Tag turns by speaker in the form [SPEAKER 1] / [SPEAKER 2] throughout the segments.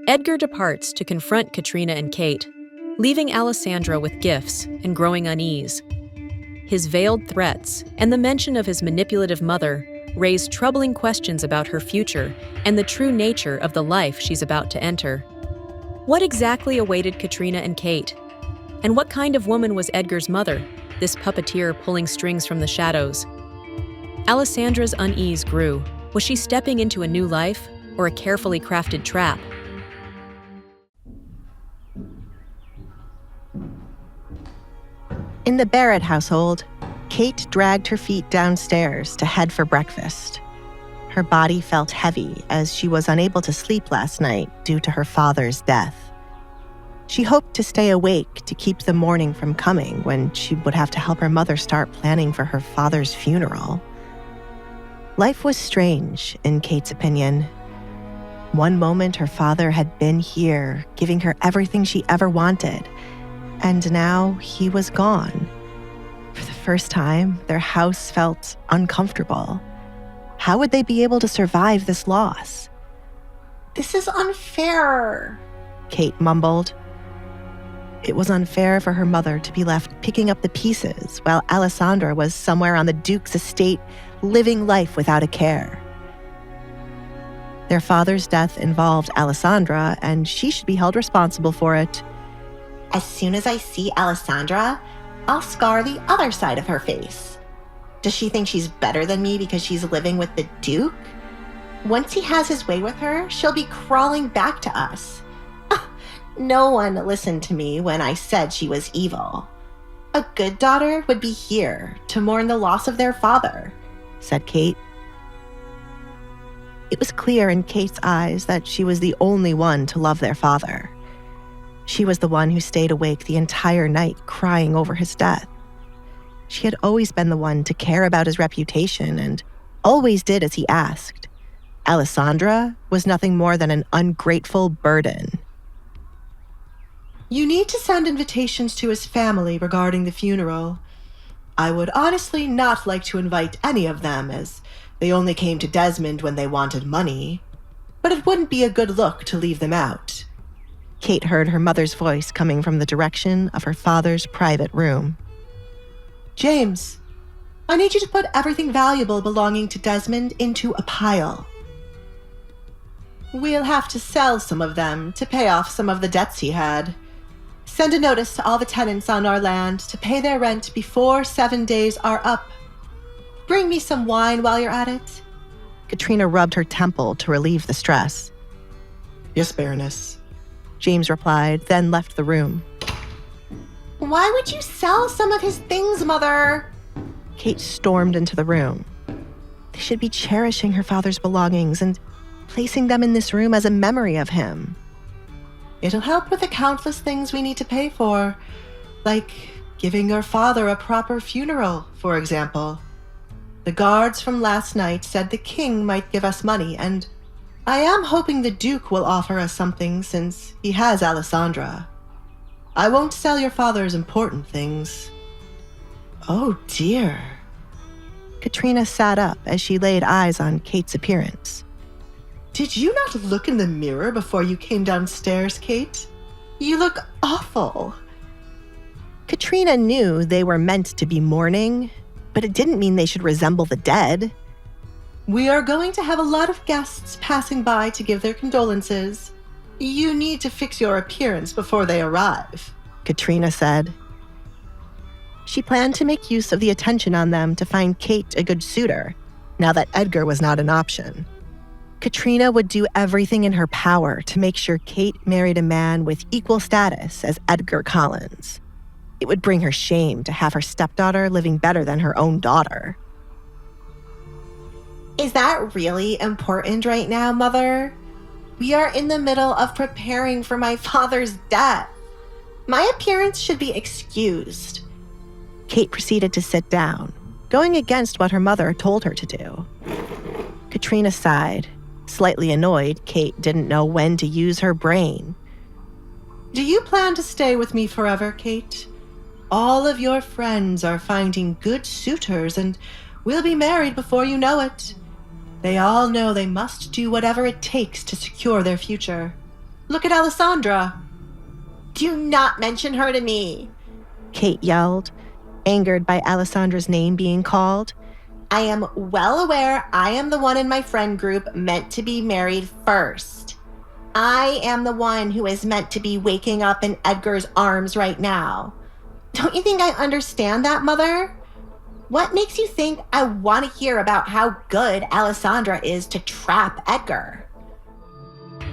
[SPEAKER 1] Edgar departs to confront Katrina and Kate, leaving Alessandra with gifts and growing unease. His veiled threats and the mention of his manipulative mother raise troubling questions about her future and the true nature of the life she's about to enter. What exactly awaited Katrina and Kate? And what kind of woman was Edgar's mother, this puppeteer pulling strings from the shadows? Alessandra's unease grew. Was she stepping into a new life or a carefully crafted trap?
[SPEAKER 2] In the Barrett household, Kate dragged her feet downstairs to head for breakfast. Her body felt heavy as she was unable to sleep last night due to her father's death. She hoped to stay awake to keep the morning from coming when she would have to help her mother start planning for her father's funeral. Life was strange, in Kate's opinion. One moment her father had been here, giving her everything she ever wanted, and now he was gone. For the first time, their house felt uncomfortable. How would they be able to survive this loss?
[SPEAKER 3] "This is unfair,"
[SPEAKER 2] Kate mumbled. It was unfair for her mother to be left picking up the pieces while Alessandra was somewhere on the Duke's estate, living life without a care. Their father's death involved Alessandra, and she should be held responsible for it.
[SPEAKER 3] "As soon as I see Alessandra, I'll scar the other side of her face. Does she think she's better than me because she's living with the Duke? Once he has his way with her, she'll be crawling back to us. No one listened to me when I said she was evil. A good daughter would be here to mourn the loss of their father,"
[SPEAKER 2] said Kate. It was clear in Kate's eyes that she was the only one to love their father. She was the one who stayed awake the entire night crying over his death. She had always been the one to care about his reputation and always did as he asked. Alessandra was nothing more than an ungrateful burden.
[SPEAKER 4] "You need to send invitations to his family regarding the funeral. I would honestly not like to invite any of them, as they only came to Desmond when they wanted money. But it wouldn't be a good look to leave them out."
[SPEAKER 2] Kate heard her mother's voice coming from the direction of her father's private room.
[SPEAKER 4] "James, I need you to put everything valuable belonging to Desmond into a pile. We'll have to sell some of them to pay off some of the debts he had. Send a notice to all the tenants on our land to pay their rent before 7 days are up. Bring me some wine while you're at it."
[SPEAKER 2] Katrina rubbed her temple to relieve the stress.
[SPEAKER 4] "Yes, Baroness,"
[SPEAKER 2] James replied, then left the room.
[SPEAKER 3] "Why would you sell some of his things, Mother?"
[SPEAKER 2] Kate stormed into the room. They should be cherishing her father's belongings and placing them in this room as a memory of him.
[SPEAKER 4] "It'll help with the countless things we need to pay for, like giving your father a proper funeral, for example. The guards from last night said the king might give us money, and I am hoping the Duke will offer us something since he has Alessandra. I won't sell your father's important things." "Oh dear."
[SPEAKER 2] Katrina sat up as she laid eyes on Kate's appearance.
[SPEAKER 4] "Did you not look in the mirror before you came downstairs, Kate? You look awful."
[SPEAKER 2] Katrina knew they were meant to be mourning, but it didn't mean they should resemble the dead.
[SPEAKER 4] "We are going to have a lot of guests passing by to give their condolences. You need to fix your appearance before they arrive,"
[SPEAKER 2] Katrina said. She planned to make use of the attention on them to find Kate a good suitor, now that Edgar was not an option. Katrina would do everything in her power to make sure Kate married a man with equal status as Edgar Collins. It would bring her shame to have her stepdaughter living better than her own daughter.
[SPEAKER 3] "Is that really important right now, Mother? We are in the middle of preparing for my father's death. My appearance should be excused."
[SPEAKER 2] Kate proceeded to sit down, going against what her mother told her to do. Katrina sighed. Slightly annoyed, Kate didn't know when to use her brain.
[SPEAKER 4] "Do you plan to stay with me forever, Kate? All of your friends are finding good suitors and we'll be married before you know it. They all know they must do whatever it takes to secure their future. Look at Alessandra.
[SPEAKER 3] Do not mention her to me.
[SPEAKER 2] Kate yelled, angered by Alessandra's name being called.
[SPEAKER 3] I am well aware I am the one in my friend group meant to be married first. I am the one who is meant to be waking up in Edgar's arms right now. Don't you think I understand that, Mother? What makes you think I want to hear about how good Alessandra is to trap Edgar?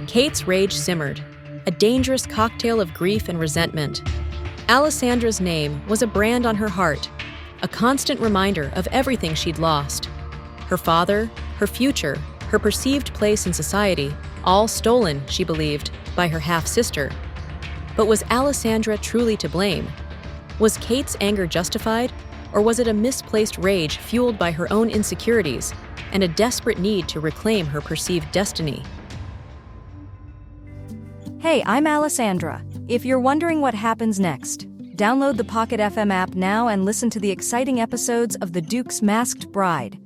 [SPEAKER 1] Kate's rage simmered, a dangerous cocktail of grief and resentment. Alessandra's name was a brand on her heart, a constant reminder of everything she'd lost. Her father, her future, her perceived place in society, all stolen, she believed, by her half-sister. But was Alessandra truly to blame? Was Kate's anger justified, or was it a misplaced rage fueled by her own insecurities and a desperate need to reclaim her perceived destiny?
[SPEAKER 5] Hey, I'm Alessandra. If you're wondering what happens next, download the Pocket FM app now and listen to the exciting episodes of The Duke's Masked Bride.